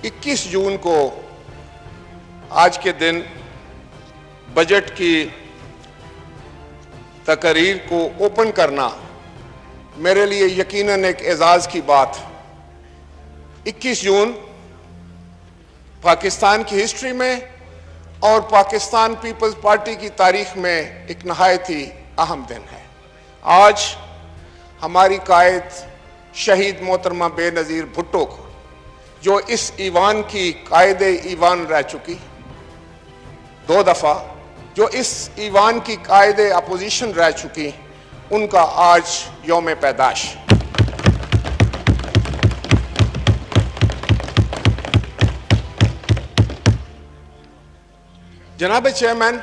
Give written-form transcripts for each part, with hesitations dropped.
21 जून को आज के दिन बजट की तकरीर को ओपन करना मेरे लिए यकीनन एक एजाज़ की बात है। 21 जून पाकिस्तान की हिस्ट्री में और पाकिस्तान पीपल्स पार्टी की तारीख में एक नहायत ही अहम दिन है। आज हमारी कायद शहीद मोहतरमा बेनज़ीर भुट्टो को, जो इस ईवान की कायदे ईवान रह चुकी 2 दफ़ा, जो इस ईवान की कायदे अपोजिशन रह चुकी, उनका आज यौम पैदाश। जनाब चेयरमैन,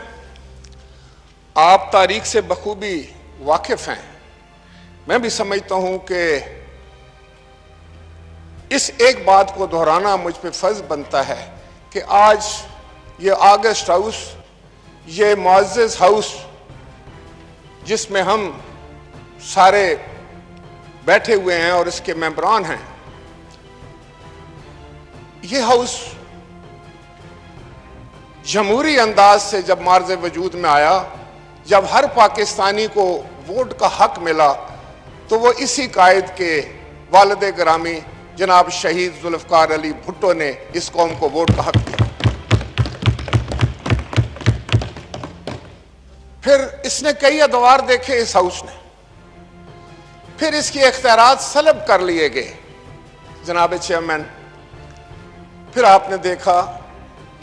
आप तारीख से बखूबी वाकिफ़ हैं। मैं भी समझता हूं कि इस एक बात को दोहराना मुझ पे फर्ज बनता है कि आज ये ऑगस्ट हाउस, ये मुअज़्ज़ज़ हाउस जिसमें हम सारे बैठे हुए हैं और इसके मेंबरान हैं, ये हाउस जमहूरी अंदाज से जब मार्ज़ वजूद में आया, जब हर पाकिस्तानी को वोट का हक मिला, तो वो इसी कायद के वालिद गिरामी जनाब शहीद जुल्फ़िकार अली भुट्टो ने इस कौम को वोट का हक दिया। फिर इसने कई अदवार देखे इस हाउस ने, फिर इसकी इख्तियारात सलब कर लिए गए। जनाब चेयरमैन, फिर आपने देखा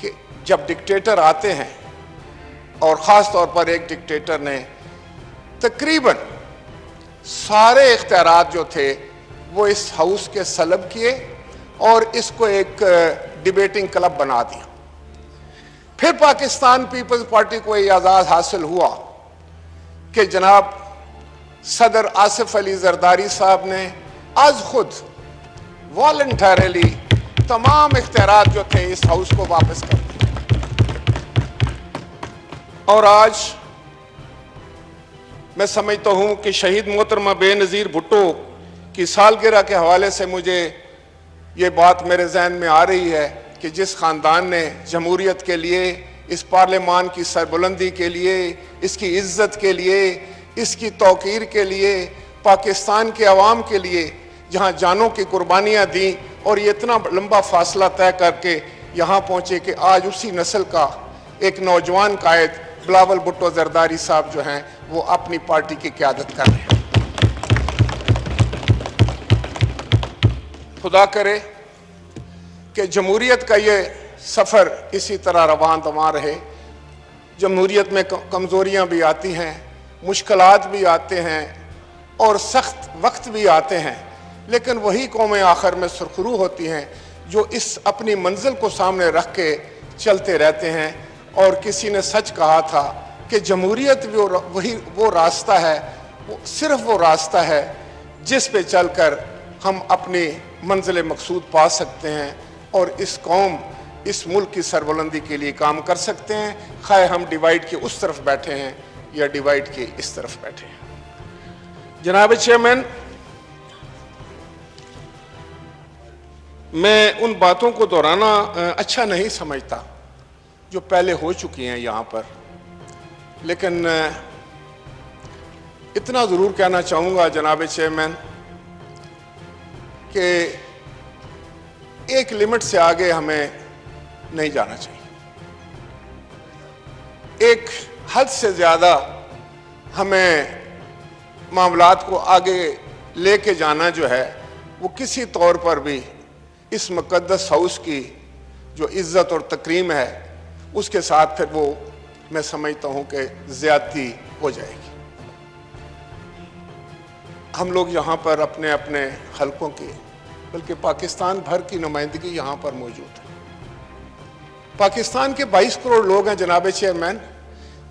कि जब डिक्टेटर आते हैं, और ख़ास तौर पर एक डिक्टेटर ने तकरीबन सारे इख्तियारात जो थे वो इस हाउस के सलब किए और इसको एक डिबेटिंग क्लब बना दिया। फिर पाकिस्तान पीपल्स पार्टी को ये एजाज़ हासिल हुआ कि जनाब सदर आसिफ अली जरदारी साहब ने आज खुद वॉलंटरली तमाम इख्तियारात जो थे इस हाउस को वापस कर दिए। और आज मैं समझता हूं कि शहीद मोहतरमा बेनज़ीर भुट्टो की सालगिरह के हवाले से मुझे ये बात मेरे जहन में आ रही है कि जिस ख़ानदान ने जमहूरियत के लिए, इस पार्लियामान की सरबुलंदी के लिए, इसकी इज़्ज़त के लिए, इसकी तौक़ीर के लिए, पाकिस्तान के अवाम के लिए जहाँ जानों की कुर्बानियाँ दी और ये इतना लंबा फासला तय करके यहाँ पहुँचे कि आज उसी नस्ल का एक नौजवान कायद बिलावल भुट्टो जरदारी साहब जो हैं वो अपनी पार्टी की क़यादत कर रहे हैं। खुदा करे कि जमहूरियत का ये सफ़र इसी तरह रवान दवां रहे। जमहूरियत में कमज़ोरियाँ भी आती हैं, मुश्किलात भी आते हैं और सख्त वक्त भी आते हैं, लेकिन वही कौमें आखिर में सुरखरू होती हैं जो इस अपनी मंजिल को सामने रख के चलते रहते हैं। और किसी ने सच कहा था कि जमहूरियत वो रास्ता है, सिर्फ वो रास्ता है जिस पे चलकर हम अपनी मंजिल मकसूद पा सकते हैं और इस कौम, इस मुल्क की सरबुलंदी के लिए काम कर सकते हैं, खाए हम डिवाइड के उस तरफ बैठे हैं या डिवाइड के इस तरफ बैठे हैं। जनाब चेयरमैन, मैं उन बातों को दोहराना अच्छा नहीं समझता जो पहले हो चुकी हैं यहाँ पर, लेकिन इतना ज़रूर कहना चाहूँगा जनाब चेयरमैन कि एक लिमिट से आगे हमें नहीं जाना चाहिए। एक हद से ज़्यादा हमें मामलात को आगे लेके जाना जो है वो किसी तौर पर भी इस मुक़द्दस हाउस की जो इज़्ज़त और तकरीम है उसके साथ फिर वो मैं समझता हूँ कि ज़्यादती हो जाएगी। हम लोग यहाँ पर अपने अपने हलकों की, बल्कि पाकिस्तान भर की नुमाइंदगी यहाँ पर मौजूद है। पाकिस्तान के 22 करोड़ लोग हैं जनाब चेयरमैन।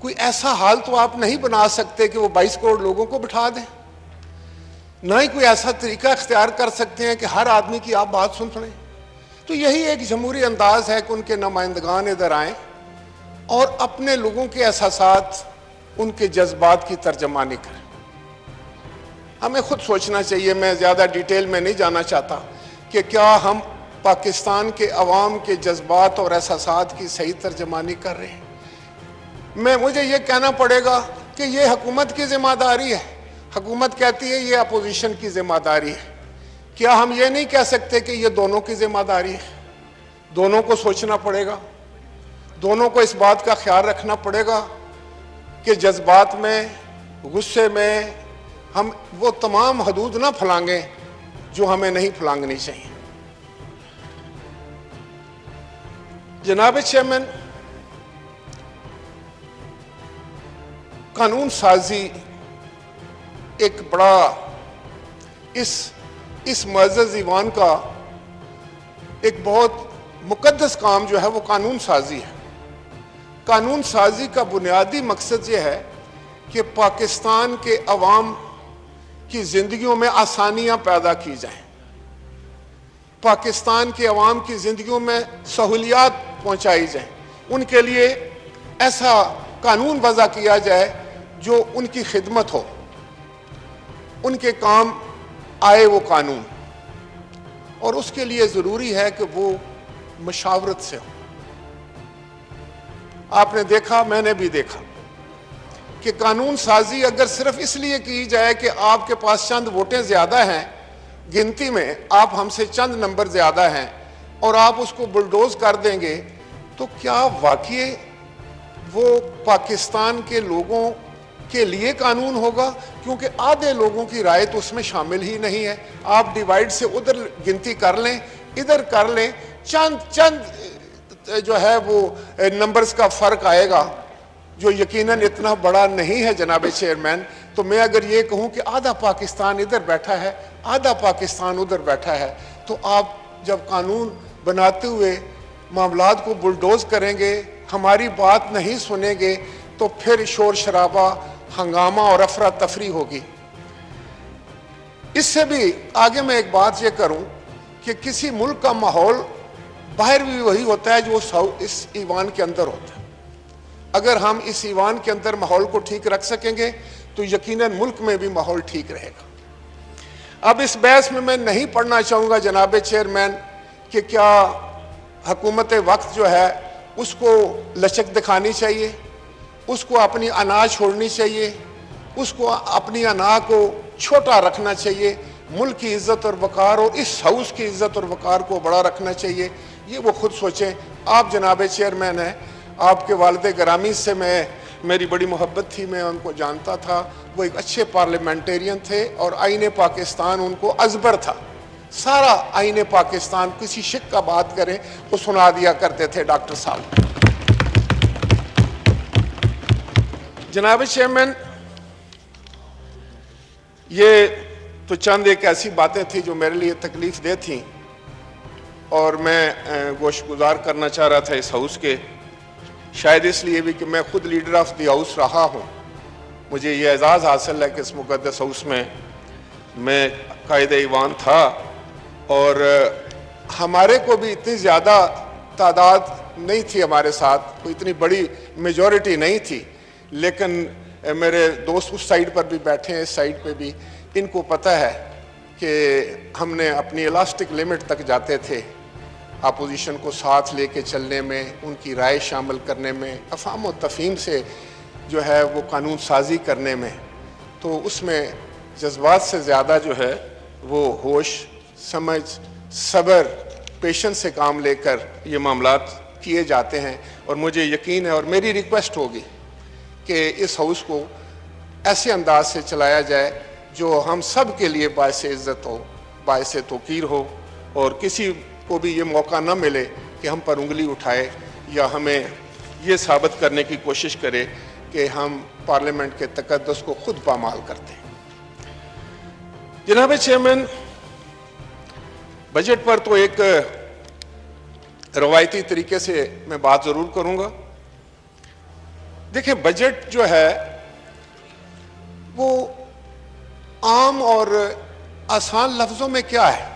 कोई ऐसा हाल तो आप नहीं बना सकते कि वो 22 करोड़ लोगों को बिठा दें, ना ही कोई ऐसा तरीका इख्तियार कर सकते हैं कि हर आदमी की आप बात सुनें। तो यही एक जमहूरी अंदाज है कि उनके नुमाइंदगान इधर आएँ और अपने लोगों के एहसासात, उनके जज्बात की तर्जमानी करें। हमें खुद सोचना चाहिए, मैं ज़्यादा डिटेल में नहीं जाना चाहता कि क्या हम پاکستان کے عوام کے جذبات اور احساسات کی صحیح ترجمانی کر رہے ہیں۔ مجھے یہ کہنا پڑے گا کہ یہ حکومت کی ذمہ داری ہے۔ حکومت کہتی ہے یہ اپوزیشن کی ذمہ داری ہے۔ کیا ہم یہ نہیں کہہ سکتے کہ یہ دونوں کی ذمہ داری ہے؟ دونوں کو سوچنا پڑے گا، دونوں کو اس بات کا خیال رکھنا پڑے گا کہ جذبات میں، غصے میں ہم وہ تمام حدود نہ پھلانگیں جو ہمیں نہیں پھلانگنی چاہیے۔ جناب چیئرمین، قانون سازی ایک بڑا اس معزز ایوان کا ایک بہت مقدس کام جو ہے وہ قانون سازی ہے۔ قانون سازی کا بنیادی مقصد یہ ہے کہ پاکستان کے عوام کی زندگیوں میں آسانیاں پیدا کی جائیں، پاکستان کے عوام کی زندگیوں میں سہولیات پہنچائی جائیں، ان کے لیے ایسا قانون وضع کیا جائے جو ان کی خدمت ہو، ان کے کام آئے وہ قانون، اور اس کے لیے ضروری ہے کہ وہ مشاورت سے ہو۔ آپ نے دیکھا، میں نے بھی دیکھا کہ قانون سازی اگر صرف اس لیے کی جائے کہ آپ کے پاس چند ووٹیں زیادہ ہیں، گنتی میں آپ ہم سے چند نمبر زیادہ ہیں، اور آپ اس کو بلڈوز کر دیں گے، تو کیا واقعی وہ پاکستان کے لوگوں کے لیے قانون ہوگا؟ کیونکہ آدھے لوگوں کی رائے تو اس میں شامل ہی نہیں ہے۔ آپ ڈیوائیڈ سے ادھر گنتی کر لیں، ادھر کر لیں، چند جو ہے وہ نمبرز کا فرق آئے گا جو یقیناً اتنا بڑا نہیں ہے جناب چیئرمین۔ تو میں اگر یہ کہوں کہ آدھا پاکستان ادھر بیٹھا ہے، آدھا پاکستان ادھر بیٹھا ہے، تو آپ جب قانون بناتے ہوئے معاملات کو بلڈوز کریں گے، ہماری بات نہیں سنیں گے، تو پھر شور شرابہ، ہنگامہ اور افراتفری ہوگی۔ اس سے بھی آگے میں ایک بات یہ کروں کہ کسی ملک کا ماحول باہر بھی وہی ہوتا ہے جو اس ایوان کے اندر ہوتا ہے۔ اگر ہم اس ایوان کے اندر ماحول کو ٹھیک رکھ سکیں گے تو یقیناً ملک میں بھی ماحول ٹھیک رہے گا۔ اب اس بحث میں نہیں پڑھنا چاہوں گا جناب چیئرمین کہ کیا حکومت وقت جو ہے اس کو لچک دکھانی چاہیے، اس کو اپنی انا چھوڑنی چاہیے، اس کو اپنی انا کو چھوٹا رکھنا چاہیے، ملک کی عزت اور وقار اور اس ہاؤس کی عزت اور وقار کو بڑا رکھنا چاہیے، یہ وہ خود سوچیں۔ آپ جناب چیئرمین ہیں، آپ کے والد گرامی سے میری بڑی محبت تھی، میں ان کو جانتا تھا، وہ ایک اچھے پارلیمنٹیرین تھے اور آئین پاکستان ان کو ازبر تھا۔ سارا آئین پاکستان کسی شک کا بات کریں تو سنا دیا کرتے تھے ڈاکٹر صاحب۔ جناب چیئرمین، یہ تو چند ایک ایسی باتیں تھیں جو میرے لیے تکلیف دہ تھیں، اور میں گوش گزار کرنا چاہ رہا تھا اس ہاؤس کے، شاید اس لیے بھی کہ میں خود لیڈر آف دی ہاؤس رہا ہوں۔ مجھے یہ اعزاز حاصل ہے کہ اس مقدس ہاؤس میں قائد ایوان تھا، اور ہمارے کو بھی اتنی زیادہ تعداد نہیں تھی ہمارے ساتھ، کوئی اتنی بڑی میجورٹی نہیں تھی، لیکن میرے دوست اس سائیڈ پر بھی بیٹھے ہیں، اس سائیڈ پہ بھی، ان کو پتہ ہے کہ ہم نے اپنی الاسٹک لمٹ تک جاتے تھے اپوزیشن کو ساتھ لے کے چلنے میں، ان کی رائے شامل کرنے میں، افہام و تفہیم سے جو ہے وہ قانون سازی کرنے میں۔ تو اس میں جذبات سے زیادہ جو ہے وہ ہوش، سمجھ، صبر، پیشنس سے کام لے کر یہ معاملات کیے جاتے ہیں، اور مجھے یقین ہے اور میری ریکویسٹ ہوگی کہ اس ہاؤس کو ایسے انداز سے چلایا جائے جو ہم سب کے لیے باعث عزت ہو، باعث توقیر ہو، اور کسی کو بھی یہ موقع نہ ملے کہ ہم پر انگلی اٹھائے یا ہمیں یہ ثابت کرنے کی کوشش کرے کہ ہم پارلیمنٹ کے تقدس کو خود پامال کرتے ہیں۔ جناب چیئرمین، بجٹ پر تو ایک روایتی طریقے سے میں بات ضرور کروں گا۔ دیکھیں، بجٹ جو ہے وہ عام اور آسان لفظوں میں کیا ہے،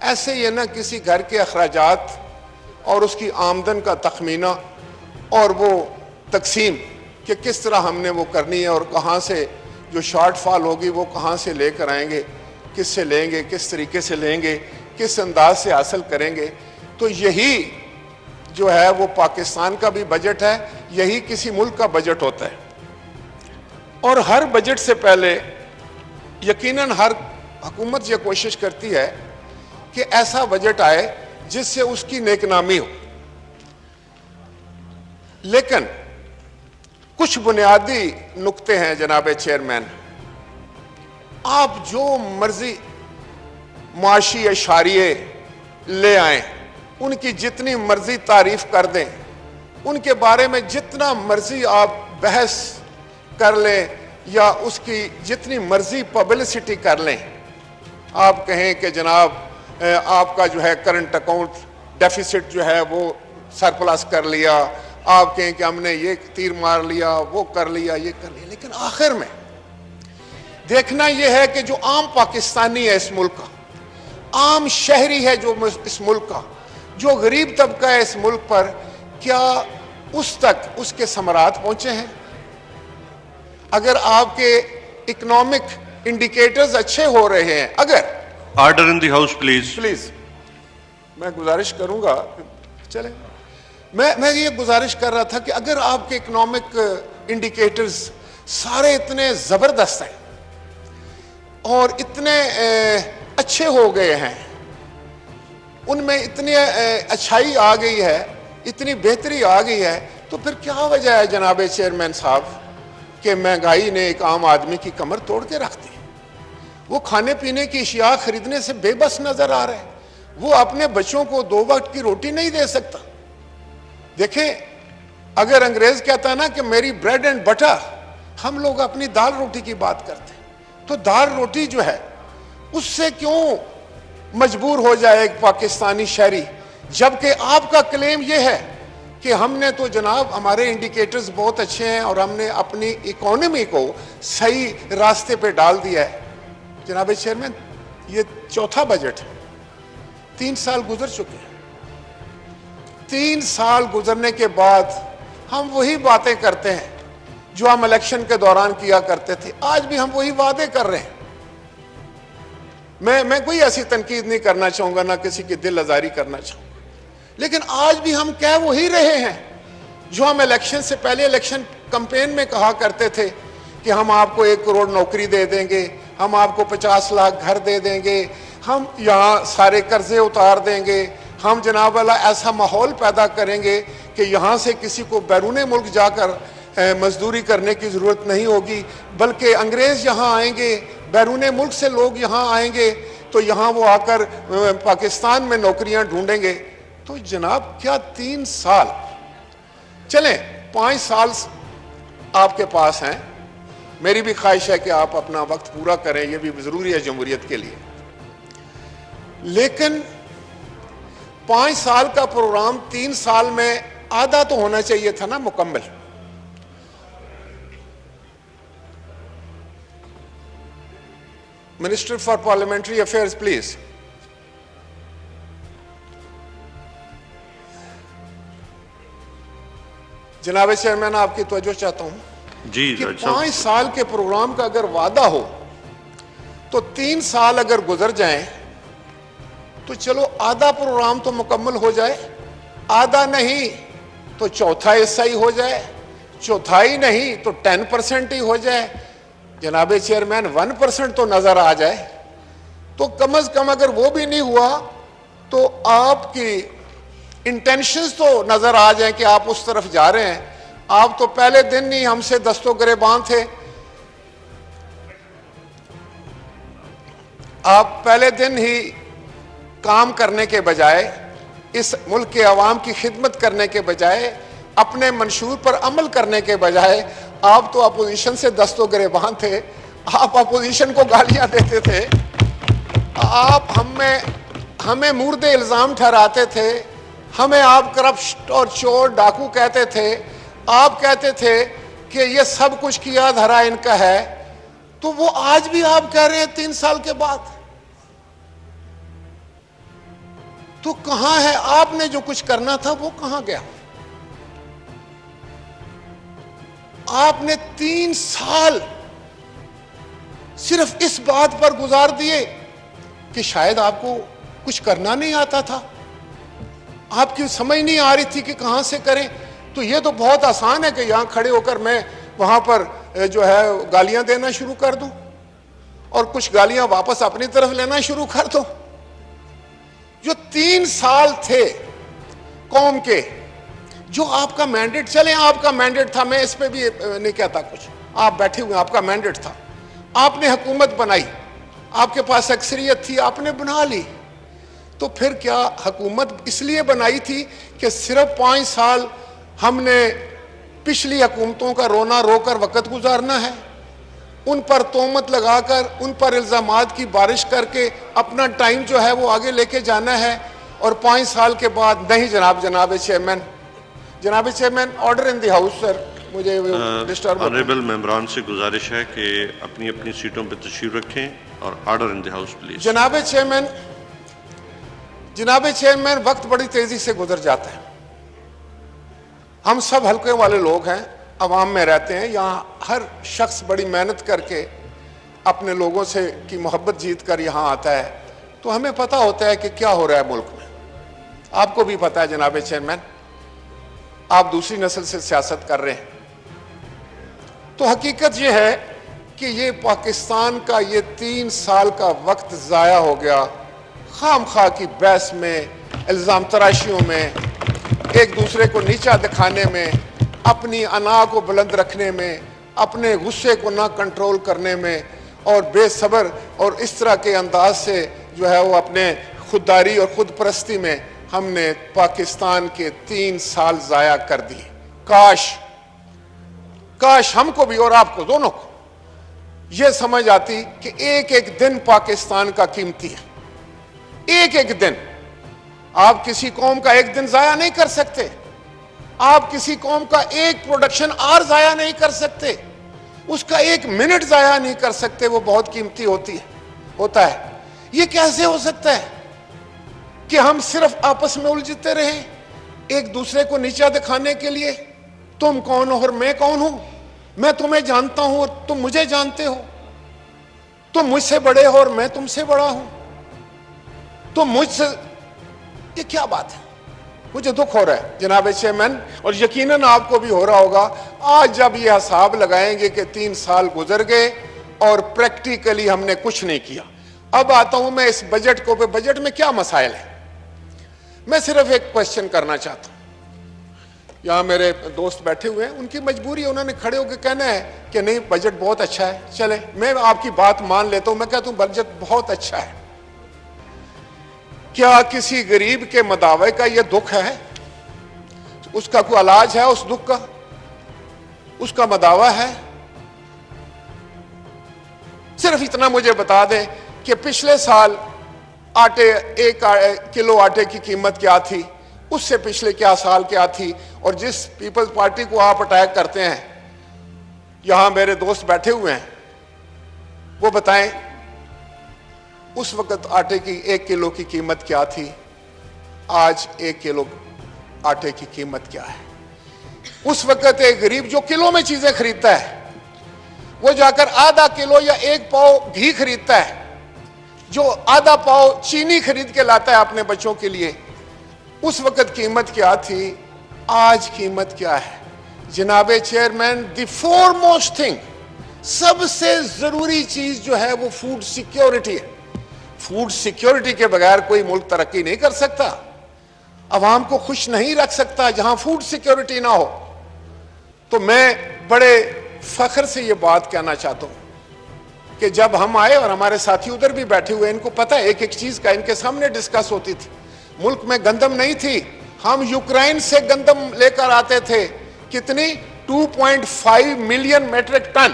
ایسے یہ نہ کسی گھر کے اخراجات اور اس کی آمدن کا تخمینہ اور وہ تقسیم کہ کس طرح ہم نے وہ کرنی ہے، اور کہاں سے جو شارٹ فال ہوگی وہ کہاں سے لے کر آئیں گے، کس سے لیں گے، کس طریقے سے لیں گے، किस अंदाज से हासिल करेंगे। तो यही जो है वो पाकिस्तान का भी बजट है, यही किसी मुल्क का बजट होता है। और हर बजट से पहले यकीनन हर हुकूमत ये कोशिश करती है कि ऐसा बजट आए जिससे उसकी नेकनामी हो। लेकिन कुछ बुनियादी नुक्ते हैं जनाब चेयरमैन, आप जो मर्जी माशी अशारिये ले आएं, उनकी जितनी मर्जी तारीफ कर दें, उनके बारे में जितना मर्जी आप बहस कर लें या उसकी जितनी मर्जी पब्लिसिटी कर लें, आप कहें कि जनाब आपका जो है करंट अकाउंट डेफिसिट जो है वो सरप्लस कर लिया, आप कहें कि हमने ये तीर मार लिया, वो कर लिया, ये कर लिया, लेकिन आखिर में देखना यह है कि जो आम पाकिस्तानी है इस मुल्क का, आम शहरी है जो इस मुल्क का, जो गरीब तबका है इस मुल्क पर, क्या उस तक उसके समरात पहुंचे हैं? अगर आपके इकोनॉमिक इंडिकेटर्स अच्छे हो रहे हैं, अगर order in the house please मैं गुजारिश करूंगा, चले मैं ये गुजारिश कर रहा था कि अगर आपके इकोनॉमिक इंडिकेटर्स सारे इतने जबरदस्त हैं और इतने अच्छे हो गए हैं, उनमें इतनी अच्छाई आ गई है, इतनी बेहतरी आ गई है, तो फिर क्या वजह है जनाब चेयरमैन साहब कि महंगाई ने एक आम आदमी की कमर तोड़ के रख दी? वो खाने पीने की अशिया खरीदने से बेबस नजर आ रहे हैं, वो अपने बच्चों को 2 वक्त की रोटी नहीं दे सकता। देखें, अगर अंग्रेज कहता ना कि मेरी ब्रेड एंड बटर, हम लोग अपनी दाल रोटी की बात करते हैं, तो दाल रोटी जो है उससे क्यों मजबूर हो जाए एक पाकिस्तानी शहरी, जबकि आपका क्लेम यह है कि हमने तो जनाब हमारे इंडिकेटर्स बहुत अच्छे हैं और हमने अपनी इकोनॉमी को सही रास्ते पे डाल दिया है। जनाब चेयरमैन, ये चौथा बजट है, 3 साल गुजर चुके हैं। 3 साल गुजरने के बाद हम वही बातें करते हैं जो हम इलेक्शन के दौरान किया करते थे, आज भी हम वही वादे कर रहे हैं। मैं कोई ऐसी तनकीद नहीं करना चाहूंगा, ना किसी की दिल आजारी करना चाहूंगा, लेकिन आज भी हम कह वही रहे हैं जो हम इलेक्शन से पहले इलेक्शन कैंपेन में कहा करते थे कि हम आपको 1 करोड़ नौकरी दे देंगे, हम आपको 50 लाख घर दे देंगे, हम यहाँ सारे कर्जे उतार देंगे, हम जनाब वाला ऐसा माहौल पैदा करेंगे कि यहाँ से किसी को बैरून मुल्क जाकर मजदूरी करने की ज़रूरत नहीं होगी, बल्कि अंग्रेज़ यहाँ आएंगे, बैरून मुल्क से लोग यहाँ आएंगे, तो यहाँ वो आकर पाकिस्तान में नौकरियाँ ढूंढेंगे। तो जनाब क्या 3 साल चलें, 5 साल आपके पास हैं, मेरी भी ख्वाहिश है कि आप अपना वक्त पूरा करें, यह भी ज़रूरी है जमहूरियत के लिए, लेकिन 5 साल का प्रोग्राम 3 साल में आधा तो होना चाहिए था ना मुकम्मल। Minister for parliamentary affairs please. जनाब चेयरमैन, आपकी तवज्जो चाहता हूं जी कि 5 साल के प्रोग्राम का अगर वादा हो तो 3 साल अगर गुजर जाएं तो चलो आधा प्रोग्राम तो मुकम्मल हो जाए, आधा नहीं तो चौथा हिस्सा ही हो जाए, चौथाई नहीं तो 10% ही हो जाए। जनाब चेयरमैन 1% तो नजर आ जाए, तो कम से कम अगर वो भी नहीं हुआ तो आपकी इंटेंशंस तो नजर आ जाए कि आप उस तरफ जा रहे हैं। आप तो पहले दिन ही हमसे दस्तों गिरेबान थे, आप पहले दिन ही काम करने के बजाय, इस मुल्क के अवाम की खिदमत करने के बजाय, अपने मंशूर पर अमल करने के बजाय, आप तो अपोजिशन से दस्तों गिरेबान थे, आप अपोजिशन को गालियां देते थे, आप हमें मुर्दे इल्ज़ाम ठहराते थे, हमें आप करप्ट और चोर डाकू कहते थे, आप कहते थे कि ये सब कुछ किया धरा इनका है। तो वो आज भी आप कह रहे हैं 3 साल के बाद, तो कहां है आपने जो कुछ करना था वो कहां गया? आपने 3 साल सिर्फ इस बात पर गुजार दिए कि शायद आपको کچھ کرنا نہیں آتا تھا؟ آپ کی سمجھ نہیں آ رہی تھی کہ کہاں سے کریں؟ تو یہ تو بہت آسان ہے کہ یہاں کھڑے ہو کر میں وہاں پر جو ہے گالیاں دینا شروع کر دوں اور کچھ گالیاں واپس اپنی طرف لینا شروع کر دوں۔ جو 3 سال تھے قوم کے، جو آپ کا مینڈیٹ، چلیں آپ کا مینڈیٹ تھا، میں اس پہ بھی نہیں کہتا کچھ، آپ بیٹھے ہوئے، آپ کا مینڈیٹ تھا، آپ نے حکومت بنائی، آپ کے پاس اکثریت تھی، آپ نے بنا لی، تو پھر کیا حکومت اس لیے بنائی تھی کہ صرف 5 سال ہم نے پچھلی حکومتوں کا رونا رو کر وقت گزارنا ہے، ان پر تہمت لگا کر، ان پر الزامات کی بارش کر کے اپنا ٹائم جو ہے وہ آگے لے کے جانا ہے؟ اور 5 سال کے بعد نہیں جناب chairman order in the house sir, مجھے ڈسٹرب آنریبل ممبران سے گزارش ہے کہ اپنی اپنی سیٹوں پہ تشریف رکھیں اور order in the house please. جناب چیئرمین وقت بڑی تیزی سے گزر جاتا ہے، ہم سب حلقے والے لوگ ہیں، عوام میں رہتے ہیں، یہاں ہر شخص بڑی محنت کر کے اپنے لوگوں سے کی محبت جیت کر یہاں آتا ہے، تو ہمیں پتہ ہوتا ہے کہ کیا ہو رہا ہے ملک میں۔ آپ کو بھی پتہ ہے جناب چیئرمین، آپ دوسری نسل سے سیاست کر رہے ہیں، تو حقیقت یہ ہے کہ یہ پاکستان کا یہ 3 سال کا وقت ضائع ہو گیا خام خواہ کی بحث میں، الزام تراشیوں میں، ایک دوسرے کو نیچا دکھانے میں، اپنی انا کو بلند رکھنے میں، اپنے غصے کو نہ کنٹرول کرنے میں، اور بے صبر اور اس طرح کے انداز سے جو ہے وہ اپنے خودداری اور خود پرستی میں ہم نے پاکستان کے 3 سال ضائع کر دیے۔ کاش ہم کو بھی اور آپ کو دونوں کو یہ سمجھ آتی کہ ایک ایک دن پاکستان کا قیمتی ہے، ایک ایک دن۔ آپ کسی قوم کا ایک دن ضائع نہیں کر سکتے، آپ کسی قوم کا ایک پروڈکشن آر ضائع نہیں کر سکتے، اس کا 1 منٹ ضائع نہیں کر سکتے، وہ بہت قیمتی ہوتا ہے۔ یہ کیسے ہو سکتا ہے کہ ہم صرف آپس میں الجھتے رہیں ایک دوسرے کو نیچا دکھانے کے لیے؟ تم کون ہو اور میں کون ہوں؟ میں تمہیں جانتا ہوں اور تم مجھے جانتے ہو، تم مجھ سے بڑے ہو اور میں تم سے بڑا ہوں، تم مجھ سے، یہ کیا بات ہے؟ مجھے دکھ ہو رہا ہے جناب چیئرمین، اور یقیناً آپ کو بھی ہو رہا ہوگا آج جب یہ حساب لگائیں گے کہ 3 سال گزر گئے اور پریکٹیکلی ہم نے کچھ نہیں کیا۔ اب آتا ہوں میں اس بجٹ کو، بجٹ میں کیا مسائل ہیں؟ میں صرف ایک کوشچن کرنا چاہتا ہوں، یہاں میرے دوست بیٹھے ہوئے ہیں، ان کی مجبوری ہے، انہوں نے کھڑے ہو کے کہنا ہے کہ نہیں بجٹ بہت اچھا ہے، چلے میں آپ کی بات مان لیتا ہوں، میں کہتا ہوں بجٹ بہت اچھا ہے۔ کیا کسی غریب کے مداوع کا یہ دکھ ہے؟ اس کا کوئی علاج ہے اس دکھ کا؟ اس کا مداوع ہے؟ صرف اتنا مجھے بتا دیں کہ پچھلے سال آٹے، 1 کلو آٹے کی قیمت کیا تھی، اس سے پچھلے کیا سال کیا تھی، اور جس پیپلز پارٹی کو آپ اٹیک کرتے ہیں، یہاں میرے دوست بیٹھے ہوئے ہیں، وہ بتائیں اس وقت آٹے کی 1 کلو کی قیمت کیا تھی، آج 1 کلو آٹے کی قیمت کیا ہے؟ اس وقت ایک غریب جو کلو میں چیزیں خریدتا ہے، وہ جا کر آدھا کلو یا 1 پاؤ گھی خریدتا ہے، جو آدھا پاؤ چینی خرید کے لاتا ہے اپنے بچوں کے لیے، اس وقت قیمت کیا تھی، آج قیمت کیا ہے؟ جناب chairman, the foremost thing, سب سے ضروری چیز جو ہے وہ فوڈ سیکیورٹی ہے۔ فوڈ سیکیورٹی کے بغیر کوئی ملک ترقی نہیں کر سکتا، عوام کو خوش نہیں رکھ سکتا جہاں فوڈ سیکیورٹی نہ ہو۔ تو میں بڑے فخر سے یہ بات کہنا چاہتا ہوں کہ جب ہم آئے، اور ہمارے ساتھی ادھر بھی بیٹھے ہوئے، ان کو پتہ ہے ایک ایک چیز کا ان کے سامنے ڈسکس ہوتی تھی۔ ملک میں گندم نہیں تھی، ہم یوکرائن سے گندم لے کر آتے تھے، کتنی 2.5 million metric ton,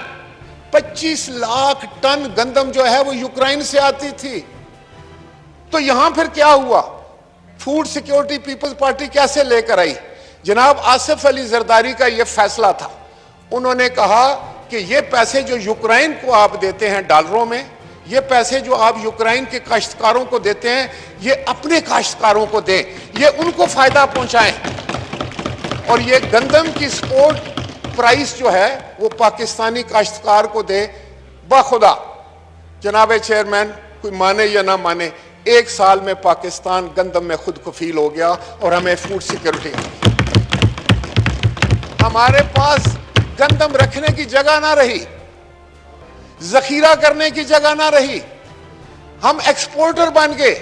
25 lakh ton گندم جو ہے وہ یوکرائن سے آتی تھی۔ تو یہاں پھر کیا ہوا؟ فوڈ سیکیورٹی پیپلز پارٹی کیسے لے کر آئی؟ جناب آصف علی زرداری کا یہ فیصلہ تھا، انہوں نے کہا کہ یہ پیسے جو یوکرائن کو آپ دیتے ہیں ڈالروں میں، یہ پیسے جو آپ یوکرائن کے کاشتکاروں کو دیتے ہیں، یہ اپنے کاشتکاروں کو دیں، یہ ان کو فائدہ پہنچائیں، اور یہ گندم کی سپورٹ پرائس جو ہے وہ پاکستانی کاشتکار کو دے۔ بخدا جناب چیئرمین، کوئی مانے یا نہ مانے، 1 साल में पाकिस्तान गंदम में खुद कफील हो गया और हमें फूड सिक्योरिटी, हमारे पास गंदम रखने की जगह ना रही, जखीरा करने की जगह ना रही, हम एक्सपोर्टर बन गए।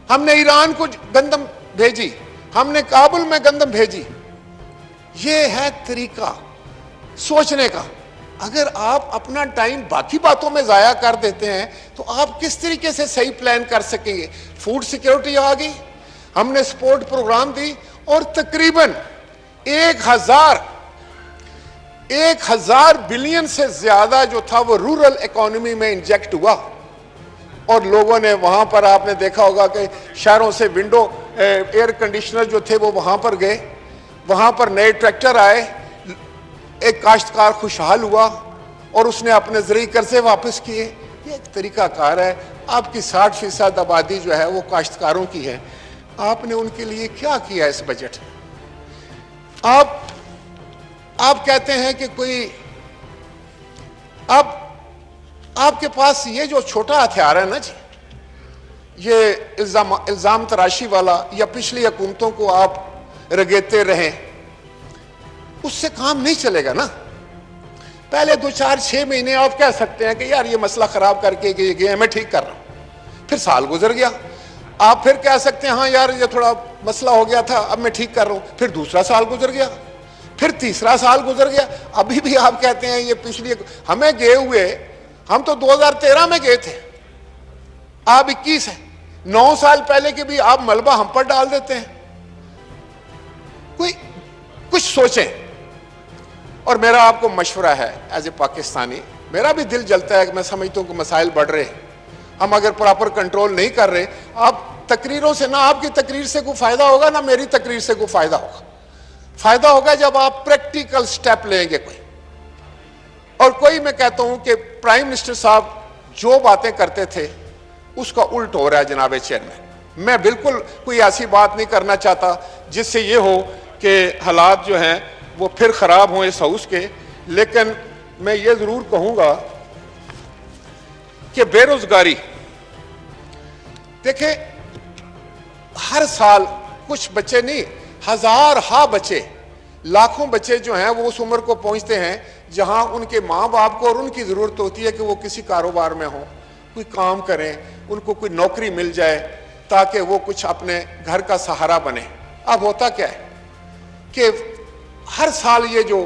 हमने ईरान को गंदम भेजी, हमने काबुल में गंदम भेजी। ये है तरीका सोचने का। अगर आप अपना टाइम बाकी बातों में जाया कर देते हैं तो आप किस तरीके से सही प्लान कर सकेंगे। फूड सिक्योरिटी आ गई, हमने सपोर्ट प्रोग्राम दी और तकरीबन 1000 बिलियन से ज्यादा जो था वो रूरल इकोनॉमी में इंजेक्ट हुआ। और लोगों ने वहां पर, आपने देखा होगा कि शहरों से विंडो एयर कंडीशनर जो थे वो वहां पर गए, वहां पर नए ट्रैक्टर आए, एक काश्तकार खुशहाल हुआ और उसने अपने ज़रूरी कर्जे वापस किए। ये एक तरीका कार है। आपकी 60% आबादी जो है वो काश्तकारों की है। आपने उनके लिए क्या किया इस बजट में? आप कहते हैं कि कोई, अब आपके पास ये जो छोटा हथियार है ना जी, ये इल्जाम तराशी वाला, या पिछली हुकूमतों को आप रगेते रहें, उससे काम नहीं चलेगा ना। पहले 2, 4, 6 महीने आप कह सकते हैं कि यार ये मसला खराब करके गए, मैं ठीक कर रहा हूं। फिर साल गुजर गया, आप फिर कह सकते हैं हाँ यार ये थोड़ा मसला हो गया था, अब मैं ठीक कर रहा हूं। फिर दूसरा साल गुजर गया, फिर तीसरा साल गुजर गया, अभी भी आप कहते हैं ये पिछली, हमें गए हुए, हम तो 2013 में गए थे, आप 21 है, 9 साल पहले के भी आप मलबा हम पर डाल देते हैं। कोई कुछ सोचें। और मेरा आपको मशवरा है एज ए पाकिस्तानी, मेरा भी दिल जलता है कि मैं समझता हूं कि मसाइल बढ़ रहे हैं, हम अगर प्रॉपर कंट्रोल नहीं कर रहे, आप तकरीरों से, ना आपकी तकरीर से कोई फायदा होगा ना मेरी तकरीर से कोई फायदा होगा। फायदा होगा जब आप प्रैक्टिकल स्टेप लेंगे कोई। और कोई, मैं कहता हूं कि प्राइम मिनिस्टर साहब जो बातें करते थे उसका उल्ट हो रहा है जनाब चेयरमैन। मैं बिल्कुल कोई ऐसी बात नहीं करना चाहता जिससे ये हो कि हालात जो हैं वो फिर खराब हों इस हाउस के, लेकिन मैं ये जरूर कहूंगा कि बेरोजगारी, देखें हर साल कुछ बच्चे नहीं, हजार बच्चे, लाखों बच्चे जो हैं वो उस उम्र को पहुंचते हैं जहां उनके माँ बाप को और उनकी जरूरत होती है कि वो किसी कारोबार में हो, कोई काम करें, उनको कोई नौकरी मिल जाए ताकि वो कुछ अपने घर का सहारा बने। अब होता क्या है कि हर साल ये जो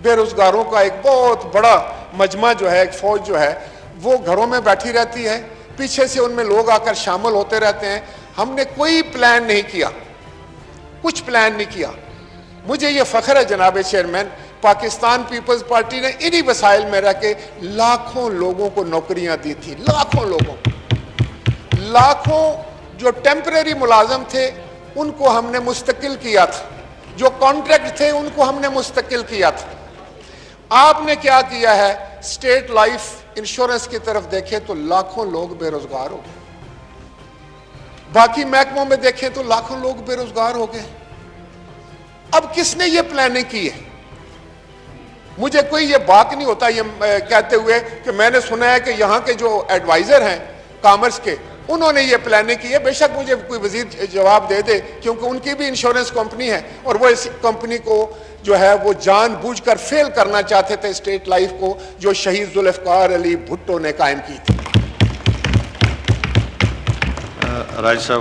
बेरोजगारों का एक बहुत बड़ा मजमा जो है, एक फौज जो है, वो घरों में बैठी रहती है, पीछे से उनमें लोग आकर शामिल होते रहते हैं। हमने कोई प्लान नहीं किया, कुछ प्लान नहीं किया। मुझे ये फख्र है जनाब चेयरमैन, पाकिस्तान पीपल्स पार्टी ने इन्हीं वसाइल में रह के लाखों लोगों को नौकरियां दी थी, लाखों लोगों, लाखों जो टेम्परेरी मुलाजम थे उनको हमने मुस्तकिल किया था, जो कॉन्ट्रैक्ट थे उनको हमने मुस्तकिल किया था। आपने क्या किया है, स्टेट लाइफ इंश्योरेंस की तरफ देखें तो लाखों लोग बेरोजगार हो गए, बाकी महकमों में देखें तो लाखों लोग बेरोजगार हो गए। अब किसने ये प्लानिंग की है? मुझे कोई ये बात नहीं होता ये कहते हुए कि मैंने सुना है कि यहाँ के जो एडवाइजर हैं कॉमर्स के, उन्होंने ये प्लानिंग की है। बेशक मुझे कोई वजीर जवाब दे दे, क्योंकि उनकी भी इंश्योरेंस कंपनी है और वो इस कंपनी को जो है वो जानबूझकर फेल करना चाहते थे स्टेट लाइफ को, जो शहीद जुल्फकार अली भुट्टो ने कायम की थी।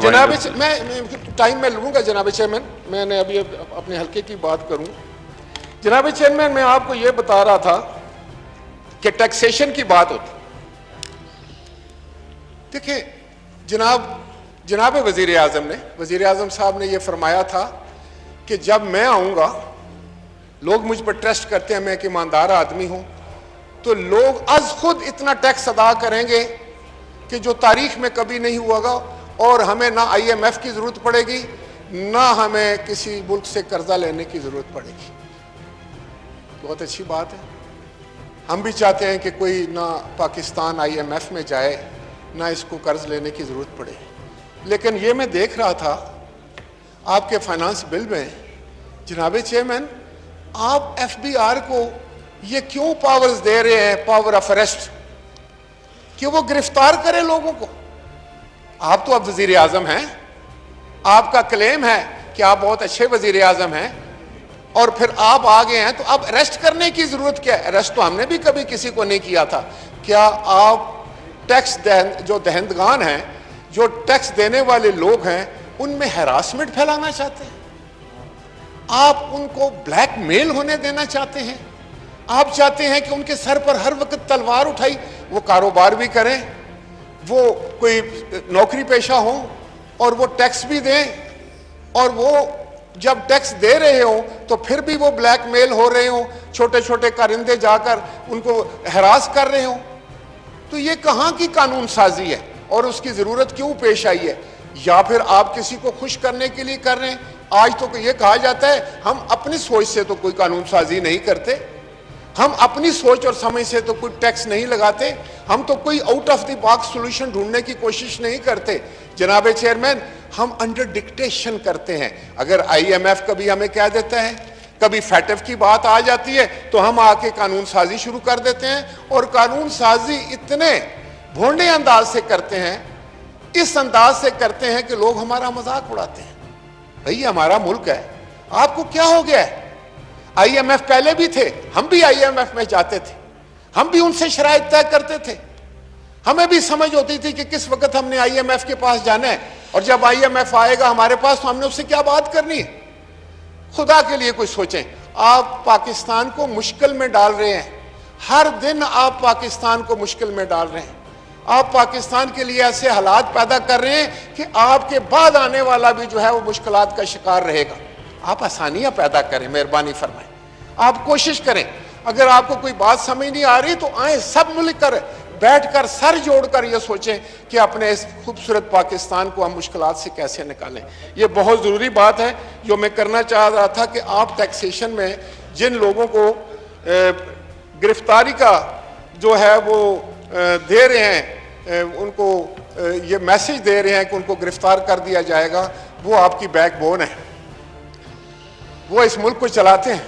जनाब मैं टाइम में लूंगा जनाब चेयरमैन, मैंने अभी अपने हल्के की बात करूं। जनाब चेयरमैन, मैं आपको यह बता रहा था कि टैक्सेशन की बात होती। देखिए जनाब वजीर आजम साहब ने यह फरमाया था कि जब मैं आऊंगा, लोग मुझ पर ट्रस्ट करते हैं, मैं एक ईमानदार आदमी हूं, तो लोग आज खुद इतना टैक्स अदा करेंगे कि जो तारीख में कभी नहीं हुआ, और हमें ना IMF की जरूरत पड़ेगी, ना हमें किसी मुल्क से कर्जा लेने की जरूरत पड़ेगी। बहुत अच्छी बात है। हम भी चाहते हैं कि कोई ना पाकिस्तान IMF में जाए, ना इसको कर्ज लेने की जरूरत पड़े। लेकिन ये मैं देख रहा था आपके फाइनेंस बिल में जनाब चेयरमैन, आप FBR को ये क्यों पावर्स दे रहे हैं, पावर ऑफ अरेस्ट, कि वो गिरफ्तार करे लोगों को? آپ تو اب وزیر اعظم ہیں, آپ کا کلیم ہے کہ آپ بہت اچھے وزیر اعظم ہیں, اور پھر آپ آگے ہیں تو اب اریسٹ کرنے کی ضرورت کیا ہے؟ اریسٹ تو ہم نے بھی کبھی کسی کو نہیں کیا تھا. کیا آپ ٹیکس جو دہندگان ہیں, جو ٹیکس دینے والے لوگ ہیں, ان میں ہراسمنٹ پھیلانا چاہتے ہیں؟ آپ ان کو بلیک میل ہونے دینا چاہتے ہیں؟ آپ چاہتے ہیں کہ ان کے سر پر ہر وقت تلوار اٹھائی, وہ کاروبار بھی کریں, وہ کوئی نوکری پیشہ ہوں, اور وہ ٹیکس بھی دیں, اور وہ جب ٹیکس دے رہے ہوں تو پھر بھی وہ بلیک میل ہو رہے ہوں, چھوٹے چھوٹے کارندے جا کر ان کو ہراس کر رہے ہوں؟ تو یہ کہاں کی قانون سازی ہے, اور اس کی ضرورت کیوں پیش آئی ہے؟ یا پھر آپ کسی کو خوش کرنے کے لیے کر رہے ہیں؟ آج تو یہ کہا جاتا ہے ہم اپنی سوچ سے تو کوئی قانون سازی نہیں کرتے, ہم اپنی سوچ اور سمجھ سے تو کوئی ٹیکس نہیں لگاتے, ہم تو کوئی out of the box solution ڈھونڈنے کی کوشش نہیں کرتے. جناب چیئرمین, ہم انڈر ڈکٹیشن کرتے ہیں. اگر آئی ایم ایف کبھی ہمیں کہہ دیتا ہے, کبھی فیٹف کی بات آ جاتی ہے, تو ہم آ کے قانون سازی شروع کر دیتے ہیں, اور قانون سازی اتنے بھونڈے انداز سے کرتے ہیں, اس انداز سے کرتے ہیں کہ لوگ ہمارا مذاق اڑاتے ہیں. بھئی ہمارا ملک ہے, آپ کو کیا ہو گیا ہے؟ آئی ایم ایف پہلے بھی تھے, ہم بھی آئی ایم ایف میں جاتے تھے, ہم بھی ان سے شرائط طے کرتے تھے, ہمیں بھی سمجھ ہوتی تھی کہ کس وقت ہم نے آئی ایم ایف کے پاس جانا ہے, اور جب آئی ایم ایف آئے گا ہمارے پاس تو ہم نے اس سے کیا بات کرنی ہے. خدا کے لیے کوئی سوچیں, آپ پاکستان کو مشکل میں ڈال رہے ہیں, ہر دن آپ پاکستان کو مشکل میں ڈال رہے ہیں, آپ پاکستان کے لیے ایسے حالات پیدا کر رہے ہیں کہ آپ کے بعد آنے والا بھی جو ہے وہ مشکلات کا شکار رہے گا. آپ آسانیاں پیدا کریں, مہربانی فرمائیں, آپ کوشش کریں. اگر آپ کو کوئی بات سمجھ نہیں آ رہی تو آئیں, سب مل کر بیٹھ کر سر جوڑ کر یہ سوچیں کہ اپنے اس خوبصورت پاکستان کو ہم مشکلات سے کیسے نکالیں. یہ بہت ضروری بات ہے جو میں کرنا چاہ رہا تھا کہ آپ ٹیکسیشن میں جن لوگوں کو گرفتاری کا جو ہے وہ دے رہے ہیں, ان کو یہ میسج دے رہے ہیں کہ ان کو گرفتار کر دیا جائے گا, وہ آپ کی بیک بون ہے, وہ اس ملک کو چلاتے ہیں,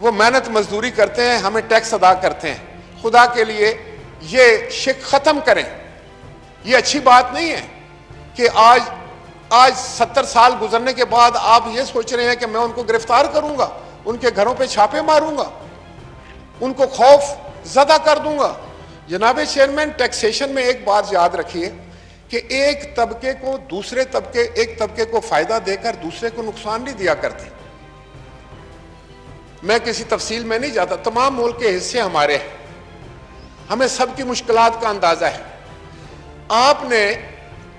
وہ محنت مزدوری کرتے ہیں, ہمیں ٹیکس ادا کرتے ہیں. خدا کے لیے یہ شک ختم کریں. یہ اچھی بات نہیں ہے کہ آج 70 سال گزرنے کے بعد آپ یہ سوچ رہے ہیں کہ میں ان کو گرفتار کروں گا, ان کے گھروں پہ چھاپے ماروں گا, ان کو خوف زدہ کر دوں گا. جناب چیئرمین, ٹیکسیشن میں ایک بات یاد رکھیے کہ ایک طبقے کو فائدہ دے کر دوسرے کو نقصان نہیں دیا کرتے. میں کسی تفصیل میں نہیں جاتا, تمام ملک کے حصے ہمارے ہیں, ہمیں سب کی مشکلات کا اندازہ ہے. آپ نے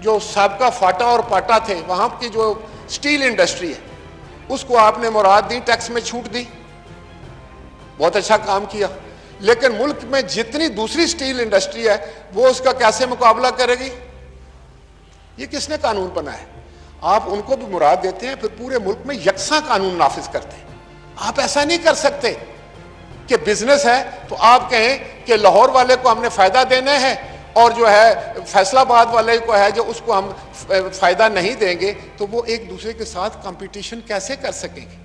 جو سابقہ فاٹا اور پاٹا تھے, وہاں کی جو سٹیل انڈسٹری ہے, اس کو آپ نے مراد دی, ٹیکس میں چھوٹ دی, بہت اچھا کام کیا. لیکن ملک میں جتنی دوسری سٹیل انڈسٹری ہے وہ اس کا کیسے مقابلہ کرے گی؟ یہ کس نے قانون بنایا ہے؟ آپ ان کو بھی مراد دیتے ہیں, پھر پورے ملک میں یکساں قانون نافذ کرتے ہیں. آپ ایسا نہیں کر سکتے کہ بزنس ہے تو آپ کہیں کہ لاہور والے کو ہم نے فائدہ دینا ہے, اور جو ہے فیصل آباد والے کو ہے جو اس کو ہم فائدہ نہیں دیں گے, تو وہ ایک دوسرے کے ساتھ کمپٹیشن کیسے کر سکیں گے؟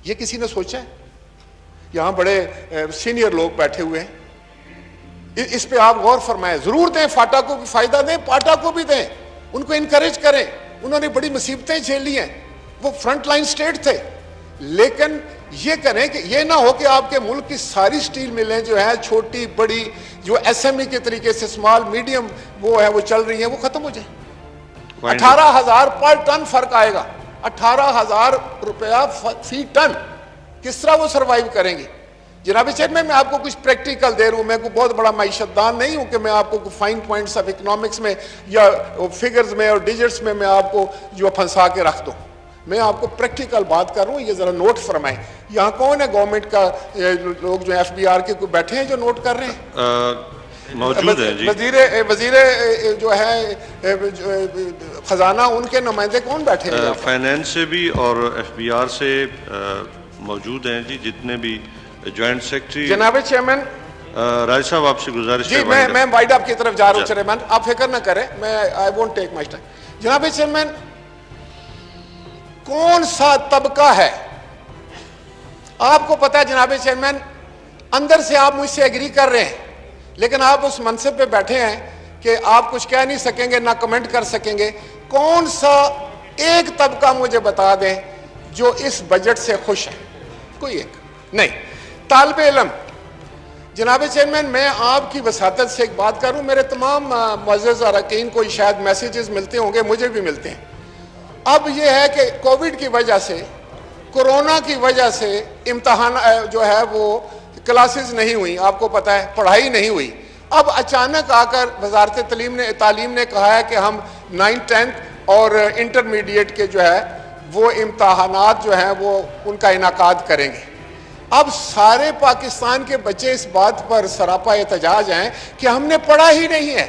یہ کسی نے سوچا ہے؟ یہاں بڑے سینئر لوگ بیٹھے ہوئے ہیں, اس پہ آپ غور فرمائیں. ضرور دیں, فاٹا کو بھی فائدہ دیں, پاٹا کو بھی دیں, ان کو انکریج کریں. انہوں نے بڑی مصیبتیں جھیلی ہیں, وہ فرنٹ لائن سٹیٹ تھے. لیکن یہ کریں کہ یہ نہ ہو کہ آپ کے ملک کی ساری سٹیل ملیں جو ہیں چھوٹی بڑی, جو ایس ایم ای کے طریقے سے اسمال میڈیم وہ ہے وہ چل رہی ہیں, وہ ختم ہو جائیں. 18,000 پر ٹن فرق آئے گا, 18,000 روپیہ فی ٹن. کس طرح وہ سروائیو کریں گے؟ جناب چیئرمین, میں آپ کو کچھ پریکٹیکل دے رہا ہوں, میں کوئی بہت بڑا معیشت دان نہیں ہوں کہ میں آپ کو فائن پوائنٹس آف اکنامکس میں یا فگرز میں اور ڈیجٹس میں آپ کو جو پھنسا کے رکھ دوں. میں آپ کو پریکٹیکل بات کر رہا ہوں, یہ ذرا نوٹ فرمائیں. یہاں کون ہے گورنمنٹ کا لوگ جو ایف بی آر کے کوئی بیٹھے ہیں جو نوٹ کر رہے ہیں؟ موجود ہیں جی. وزیر جو ہے خزانہ, ان کے نمائندے کون بیٹھے ہیں؟ فائنینس سے بھی اور ایف بی آر سے موجود ہیں جی, جتنے بھی جوائنٹ سیکرٹری. جناب چیئرمین, راج صاحب آپ سے گزارش جی میں وائڈ اپ کی طرف جا رہا ہوں چیئرمین, آپ فکر نہ کریں, میں I won't take much time. جناب چیئرمین, کون سا طبقہ ہے آپ کو پتا ہے جناب چیئرمین, اندر سے آپ مجھ سے ایگری کر رہے ہیں, لیکن آپ اس منصب پہ بیٹھے ہیں کہ آپ کچھ کہہ نہیں سکیں گے نہ کمنٹ کر سکیں گے. کون سا ایک طبقہ مجھے بتا دیں جو اس بجٹ سے خوش ہے؟ کوئی ایک نہیں. طالب علم. جناب چیئرمین میں آپ کی وساطت سے ایک بات کروں, میرے تمام معزز اراکین کو شاید میسیجز ملتے ہوں گے, مجھے بھی ملتے ہیں. اب یہ ہے کہ کووڈ کی وجہ سے, کورونا کی وجہ سے امتحان جو ہے وہ کلاسز نہیں ہوئی, آپ کو پتہ ہے پڑھائی نہیں ہوئی. اب اچانک آ کر وزارت تعلیم نے کہا ہے کہ ہم 9th 10th اور انٹرمیڈیٹ کے جو ہے وہ امتحانات جو ہیں وہ ان کا انعقاد کریں گے. اب سارے پاکستان کے بچے اس بات پر سراپا احتجاج ہیں کہ ہم نے پڑھا ہی نہیں ہے.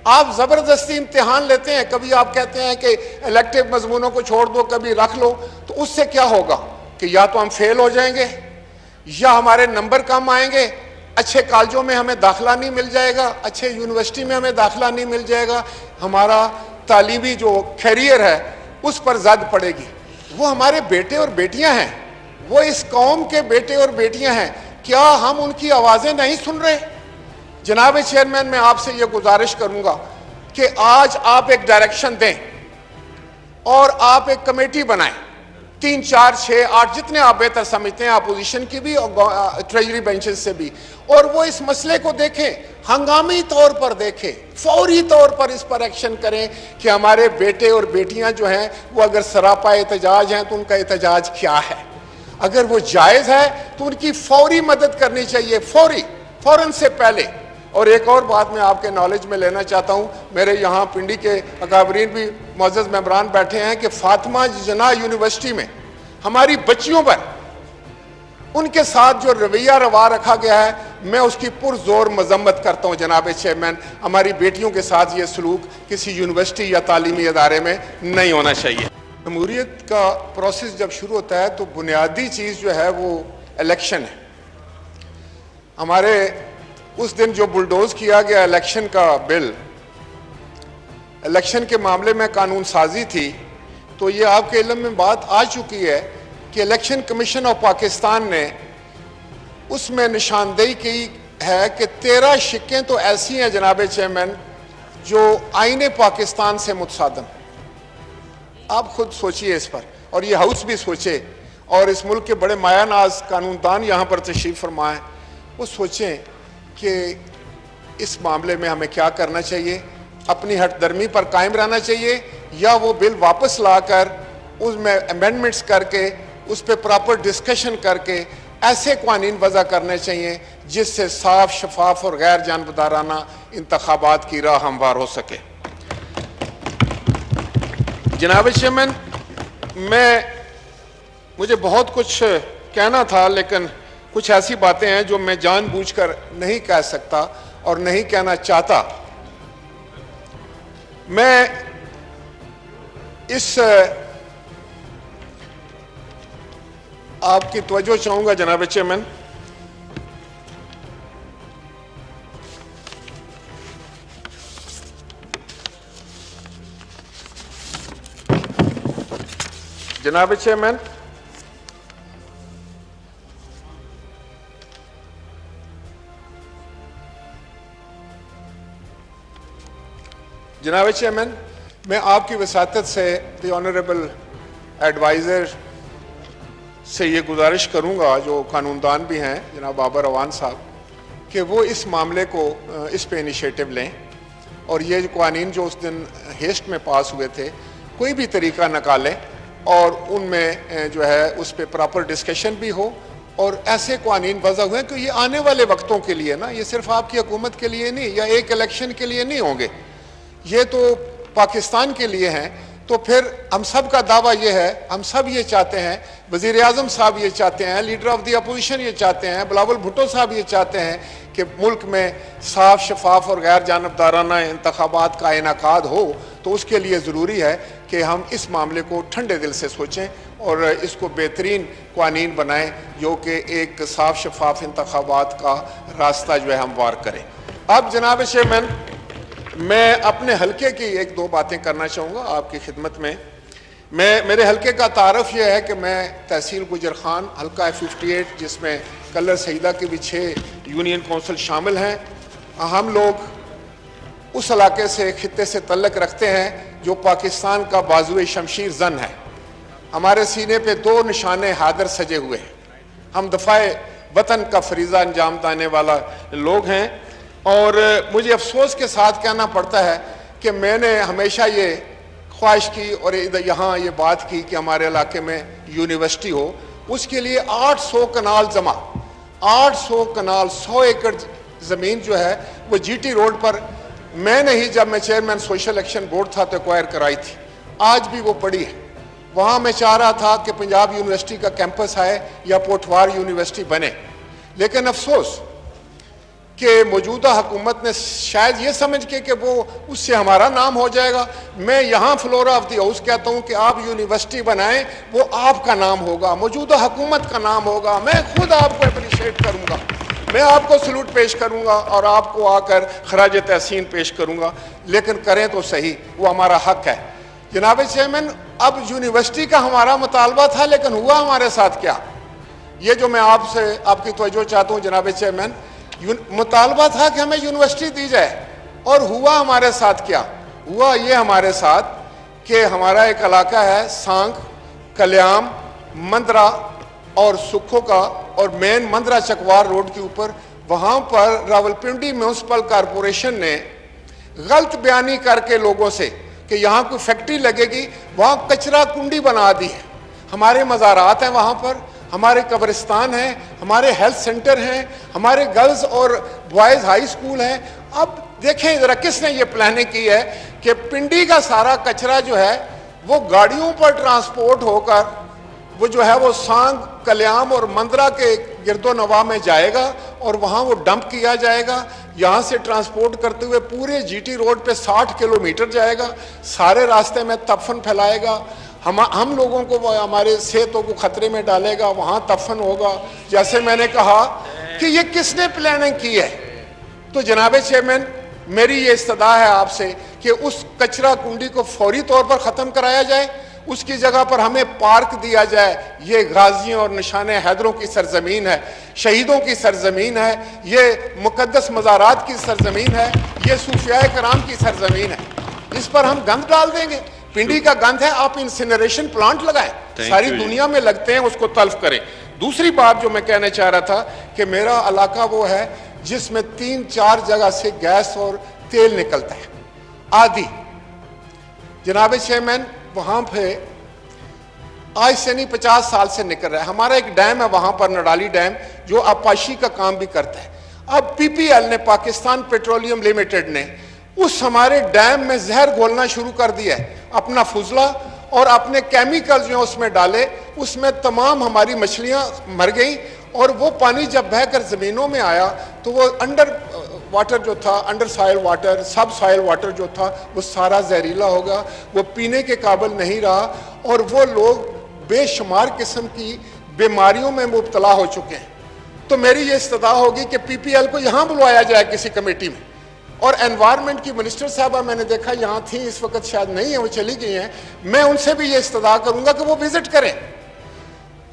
آپ زبردستی امتحان لیتے ہیں, کبھی آپ کہتے ہیں کہ الیکٹیو مضمونوں کو چھوڑ دو, کبھی رکھ لو, تو اس سے کیا ہوگا کہ یا تو ہم فیل ہو جائیں گے یا ہمارے نمبر کم آئیں گے, اچھے کالجوں میں ہمیں داخلہ نہیں مل جائے گا, اچھے یونیورسٹی میں ہمیں داخلہ نہیں مل جائے گا, ہمارا تعلیمی جو کیریئر ہے اس پر زد پڑے گی. وہ ہمارے بیٹے اور بیٹیاں ہیں, وہ اس قوم کے بیٹے اور بیٹیاں ہیں, کیا ہم ان کی آوازیں نہیں سن رہے؟ جناب چیئرمین میں آپ سے یہ گزارش کروں گا کہ آج آپ ایک ڈائریکشن دیں اور آپ ایک کمیٹی بنائیں, 3 4 6 8 جتنے آپ بہتر سمجھتے ہیں, اپوزیشن کی بھی اور ٹریجری بینچز سے بھی, اور وہ اس مسئلے کو دیکھیں, ہنگامی طور پر دیکھیں, فوری طور پر اس پر ایکشن کریں کہ ہمارے بیٹے اور بیٹیاں جو ہیں وہ اگر سراپا احتجاج ہیں تو ان کا احتجاج کیا ہے, اگر وہ جائز ہے تو ان کی فوری مدد کرنی چاہیے, فوراً سے پہلے. اور ایک اور بات میں آپ کے نالج میں لینا چاہتا ہوں, میرے یہاں پنڈی کے اکابرین بھی معزز ممبران بیٹھے ہیں, کہ فاطمہ جناح یونیورسٹی میں ہماری بچیوں پر ان کے ساتھ جو رویہ روا رکھا گیا ہے, میں اس کی پرزور مذمت کرتا ہوں. جناب چیئرمین, ہماری بیٹیوں کے ساتھ یہ سلوک کسی یونیورسٹی یا تعلیمی ادارے میں نہیں ہونا چاہیے. جمہوریت کا پروسیس جب شروع ہوتا ہے تو بنیادی چیز جو ہے وہ الیکشن ہے. ہمارے اس دن جو بلڈوز کیا گیا الیکشن کا بل, الیکشن کے معاملے میں قانون سازی تھی, تو یہ آپ کے علم میں بات آ چکی ہے کہ الیکشن کمیشن آف پاکستان نے اس میں نشاندہی کی ہے کہ 13 شقیں تو ایسی ہیں جناب چیئرمین جو آئین پاکستان سے متصادم. آپ خود سوچئے اس پر, اور یہ ہاؤس بھی سوچے, اور اس ملک کے بڑے مایہ ناز قانون دان یہاں پر تشریف فرمائیں, وہ سوچیں کہ اس معاملے میں ہمیں کیا کرنا چاہیے, اپنی ہٹ درمی پر قائم رہنا چاہیے, یا وہ بل واپس لا کر اس میں امینڈمنٹس کر کے اس پہ پراپر ڈسکشن کر کے ایسے قوانین وضع کرنے چاہیے جس سے صاف, شفاف اور غیر جانبدارانہ انتخابات کی راہ ہموار ہو سکے. جناب چیئرمین, مجھے بہت کچھ کہنا تھا, لیکن کچھ ایسی باتیں ہیں جو میں جان بوجھ کر نہیں کہہ سکتا اور نہیں کہنا چاہتا. میں اس آپ کی توجہ چاہوں گا جناب چیئرمین. جناب چیئرمین, جناب چیئرمین, میں آپ کی وساطت سے دی آنریبل ایڈوائزر سے یہ گزارش کروں گا, جو قانون دان بھی ہیں جناب بابر اعوان صاحب, کہ وہ اس معاملے کو اس پہ انیشیٹو لیں, اور یہ قوانین جو اس دن ہیسٹ میں پاس ہوئے تھے کوئی بھی طریقہ نکالیں, اور ان میں جو ہے اس پہ پراپر ڈسکشن بھی ہو, اور ایسے قوانین وضع ہوئے کہ یہ آنے والے وقتوں کے لیے نا, یہ صرف آپ کی حکومت کے لیے نہیں یا ایک الیکشن کے لیے نہیں ہوں گے, یہ تو پاکستان کے لیے ہیں. تو پھر ہم سب کا دعویٰ یہ ہے, ہم سب یہ چاہتے ہیں, وزیر اعظم صاحب یہ چاہتے ہیں, لیڈر آف دی اپوزیشن یہ چاہتے ہیں, بلاول بھٹو صاحب یہ چاہتے ہیں کہ ملک میں صاف, شفاف اور غیر جانبدارانہ انتخابات کا انعقاد ہو. تو اس کے لیے ضروری ہے کہ ہم اس معاملے کو ٹھنڈے دل سے سوچیں اور اس کو بہترین قوانین بنائیں جو کہ ایک صاف, شفاف انتخابات کا راستہ جو ہے ہموار کریں. اب جناب چیئرمین, میں اپنے حلقے کی 1-2 باتیں کرنا چاہوں گا آپ کی خدمت میں. میرے حلقے کا تعارف یہ ہے کہ میں تحصیل گجر خان, حلقہ 58, جس میں کلر سعیدہ کے بھی 6 یونین کونسل شامل ہیں. ہم لوگ उस इलाके से, खित्ते से तल्लक रखते हैं जो पाकिस्तान का बाजुए शमशीर जन है। हमारे सीने पे 2 निशाने हादर सजे हुए हैं। हम दफाए वतन का फरीजा अंजाम देने वाला लोग हैं। और मुझे अफसोस के साथ कहना पड़ता है कि मैंने हमेशा ये ख्वाहिश की और यहाँ ये बात की कि हमारे इलाके में यूनिवर्सिटी हो। उसके लिए 800 कनाल जमा, 800 कनाल, 100 एकड़ ज़मीन जो है वो जीटी रोड पर मैंने ही, जब मैं चेयरमैन सोशल एक्शन बोर्ड था, तो एक्वायर कराई थी। आज भी वो पड़ी है। वहाँ मैं चाह रहा था कि पंजाब यूनिवर्सिटी का कैंपस आए या पोठवार यूनिवर्सिटी बने, लेकिन अफसोस कि मौजूदा हुकूमत ने शायद ये समझ के कि वो उससे हमारा नाम हो जाएगा। मैं यहाँ फ्लोरा ऑफ द हाउस कहता हूँ कि आप यूनिवर्सिटी बनाएं, वो आपका नाम होगा, मौजूदा हुकूमत का नाम होगा। मैं खुद आपको अप्रिशिएट करूँगा, मैं आपको सलूट पेश करूँगा और आपको आकर खराज तहसीन पेश करूँगा, लेकिन करें तो सही, वो हमारा हक है। जनाब चेयरमैन, अब यूनिवर्सिटी का हमारा मुतालबा था, लेकिन हुआ हमारे साथ क्या? ये जो मैं आपसे आपकी तवज्जो चाहता हूँ जनाब चेयरमैन, मुतालबा था कि हमें यूनिवर्सिटी दी जाए, और हुआ हमारे साथ क्या? हुआ ये हमारे साथ कि हमारा एक इलाका है सांग, कल्याम, मंदरा और सुखो का, और मेन मंदरा चकवार रोड के ऊपर, वहाँ पर रावलपिंडी म्यूनसिपल कॉरपोरेशन ने गलत बयानी करके लोगों से कि यहाँ कोई फैक्ट्री लगेगी, वहाँ कचरा कुंडी बना दी है। हमारे मज़ारात हैं वहाँ पर, हमारे कब्रिस्तान हैं, हमारे हेल्थ सेंटर हैं, हमारे गर्ल्स और बॉयज़ हाई स्कूल हैं। अब देखें ज़रा किसने ये प्लानिंग की है कि पिंडी का सारा कचरा जो है वो गाड़ियों पर ट्रांसपोर्ट होकर वो जो है वो सांग, कल्याम और मंदरा के गिरदो नवा में जाएगा और वहाँ वो डंप किया जाएगा। यहाँ से ट्रांसपोर्ट करते हुए पूरे जीटी रोड पे 60 किलोमीटर जाएगा, सारे रास्ते में तफन फैलाएगा, हम लोगों को, हमारे सेहतों को खतरे में डालेगा, वहाँ तफन होगा। जैसे मैंने कहा कि ये किसने प्लानिंग की है? तो जनाब चेयरमैन, मेरी ये इस्तदा है आपसे कि उस कचरा कुंडी को फौरी तौर पर ख़त्म कराया जाए, उसकी जगह पर हमें पार्क दिया जाए। ये गाजियों और निशाने हैदरों की सरजमीन है, शहीदों की सरजमीन है, ये मुकद्दस मज़ारात की सरजमीन है, ये सूफिया कराम की सरजमीन है। इस पर हम गंद डाल देंगे? पिंडी का गंद है, आप इंसिनरेशन प्लांट लगाएं, सारी दुनिया में लगते हैं, उसको तल्फ करें। दूसरी बात जो मैं कहना चाह रहा था कि मेरा इलाका वो है जिसमें 3-4 जगह से गैस और तेल निकलता है आदि। जनाब चेयरमैन, वहाँ पे आज से नहीं 50 साल से निकल रहा है। हमारा एक डैम है वहाँ पर, नडाली डैम, जो आपाशी का काम भी करता है। अब पीपीएल ने, पाकिस्तान पेट्रोलियम लिमिटेड ने, उस हमारे डैम में जहर घोलना शुरू कर दिया है, अपना फुजला और अपने केमिकल जो उसमें डाले, उसमें तमाम हमारी मछलियाँ मर गई। और वो पानी जब बहकर ज़मीनों में आया तो वो अंडर वाटर जो था, अंडर सॉइल वाटर, सब सॉइल वाटर जो था, वो सारा जहरीला होगा, वो पीने के काबिल नहीं रहा, और वो लोग बेशुमार किस्म की बीमारियों में मुब्तला हो चुके हैं। तो मेरी ये इस्तदा होगी कि पीपीएल को यहाँ बुलवाया जाए किसी कमेटी में, और एनवायरनमेंट की मिनिस्टर साहबा मैंने देखा यहाँ थी, इस वक्त शायद नहीं है, वो चली गई हैं। मैं उनसे भी ये इस्तदा करूँगा कि वो विजिट करें।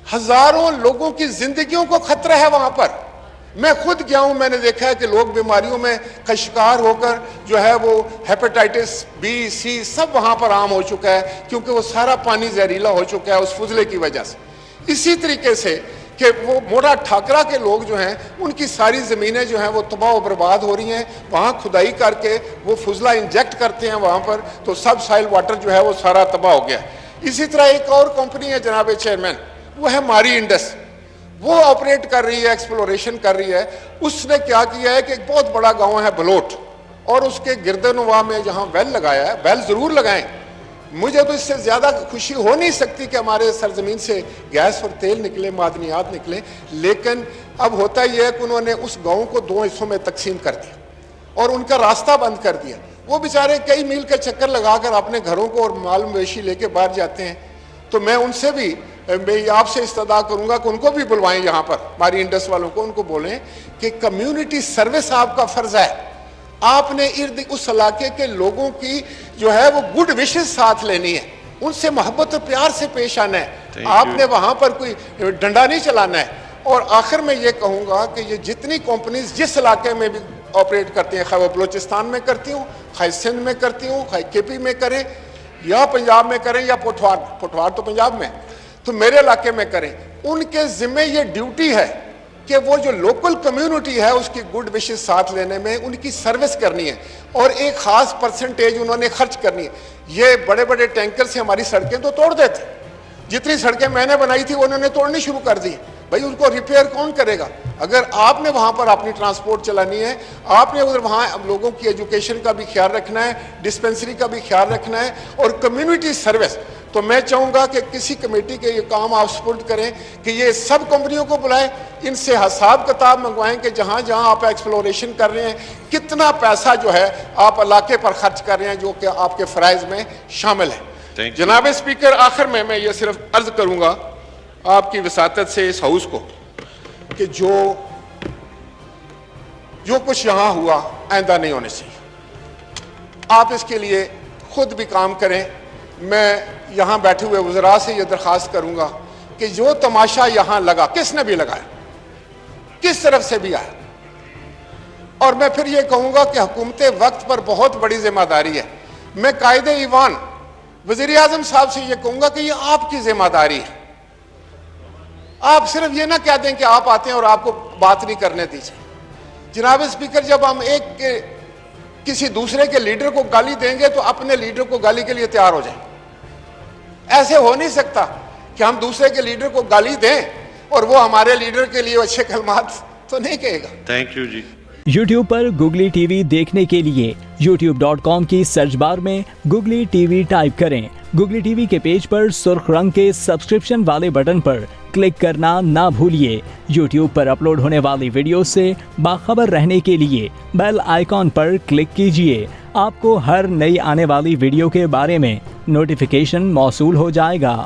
हज़ारों लोगों की जिंदगियों को खतरा है वहाँ पर। मैं खुद गया हूँ, मैंने देखा है कि लोग बीमारियों में का शिकार होकर जो है वो हेपेटाइटिस बी, सी सब वहाँ पर आम हो चुका है, क्योंकि वो सारा पानी जहरीला हो चुका है उस फुजले की वजह से। इसी तरीके से कि वो मोटा ठाकरा के लोग जो हैं, उनकी सारी ज़मीनें जो हैं वो तबाह व बर्बाद हो रही हैं। वहाँ खुदाई करके वो फुजला इंजेक्ट करते हैं वहाँ पर, तो सब सॉइल वाटर जो है वो सारा तबाह हो गया। इसी तरह एक और कंपनी है जनाब चेयरमैन, वो है मारी इंडस, वो ऑपरेट कर रही है, एक्सप्लोरेशन कर रही है। उसने क्या किया है कि एक बहुत बड़ा गांव है बलोट, और उसके गिरदनवा में जहां वेल लगाया है, वेल ज़रूर लगाएं। मुझे तो इससे ज़्यादा खुशी हो नहीं सकती कि हमारे सरजमीन से गैस और तेल निकले, मादनियात निकले, लेकिन अब होता यह है कि उन्होंने उस गाँव को 2 हिस्सों में तकसीम कर दिया और उनका रास्ता बंद कर दिया। वो बेचारे कई मील का चक्कर लगाकर अपने घरों को और माल मवेशी लेके बाहर जाते हैं। तो मैं उनसे भी, मैं आपसे इस्तदा करूंगा कि उनको भी बुलवाएं यहाँ पर, हमारी इंडस वालों को, उनको बोलें कि कम्युनिटी सर्विस आपका फर्ज है। आपने इर्द उस इलाके के लोगों की जो है वो गुड विशेस साथ लेनी है, उनसे मोहब्बत और प्यार से पेश आना है। आपने वहाँ पर कोई डंडा नहीं चलाना है। और आखिर में ये कहूँगा कि ये जितनी कंपनीज जिस इलाके में भी ऑपरेट करती हैं, खैबर बलोचिस्तान में करती हूँ, खै सिंध में करती हूँ, खै केपी में करें या पंजाब में करें या पोठवार तो पंजाब में, तो मेरे इलाके में करें, उनके जिम्मे ये ड्यूटी है कि वो जो लोकल कम्युनिटी है उसकी गुड विशेस साथ लेने में उनकी सर्विस करनी है और एक ख़ास परसेंटेज उन्होंने खर्च करनी है। ये बड़े बड़े टैंकर से हमारी सड़कें तो तोड़ देते, जितनी सड़कें मैंने बनाई थी उन्होंने तोड़नी शुरू कर दी। भाई उनको रिपेयर कौन करेगा? अगर आपने वहाँ पर अपनी ट्रांसपोर्ट चलानी है, आपने उधर वहाँ लोगों की एजुकेशन का भी ख्याल रखना है, डिस्पेंसरी का भी ख्याल रखना है और कम्युनिटी सर्विस, तो मैं चाहूँगा कि किसी कमेटी के ये काम आप सपोर्ट करें कि ये सब कंपनियों को बुलाएं, इनसे हिसाब किताब मंगवाएं कि जहाँ जहाँ आप एक्सप्लोरेशन कर रहे हैं कितना पैसा जो है आप इलाके पर खर्च कर रहे हैं जो कि आपके फ़राइज़ में शामिल है। जनाब स्पीकर, आखिर में मैं ये सिर्फ अर्ज करूँगा आपकी वसातत से इस हाउस को कि जो कुछ यहाँ हुआ आइंदा नहीं होने चाहिए। आप इसके लिए खुद भी काम करें। मैं यहाँ बैठे हुए वज़रा से ये दरख्वास्त करूँगा कि जो तमाशा यहाँ लगा, किसने भी लगाया, किस तरफ से भी आया, और मैं फिर ये कहूँगा कि हुकूमत वक्त पर बहुत बड़ी जिम्मेदारी है। मैं कायदे ईवान वज़ीर आज़म साहब से ये कहूँगा कि ये आपकी जिम्मेदारी है। आप सिर्फ ये ना कह दें कि आप आते हैं और आपको बात नहीं करने दीजिए। जनाब स्पीकर, जब हम किसी दूसरे के लीडर को गाली देंगे तो अपने लीडर को गाली के लिए तैयार हो जाए। ऐसे हो नहीं सकता कि हम दूसरे के लीडर को गाली दें और वो हमारे लीडर के लिए अच्छे कलमात तो नहीं कहेगा। थैंक यू जी। YouTube पर Googly TV देखने के लिए youtube.com की सर्च बार में Googly TV टाइप करें। Googly TV के पेज पर सुर्ख रंग के सब्सक्रिप्शन वाले बटन पर क्लिक करना ना भूलिए। YouTube पर अपलोड होने वाली वीडियो से बाखबर रहने के लिए बेल आइकॉन पर क्लिक कीजिए। आपको हर नई आने वाली वीडियो के बारे में नोटिफिकेशन मौसूल हो जाएगा।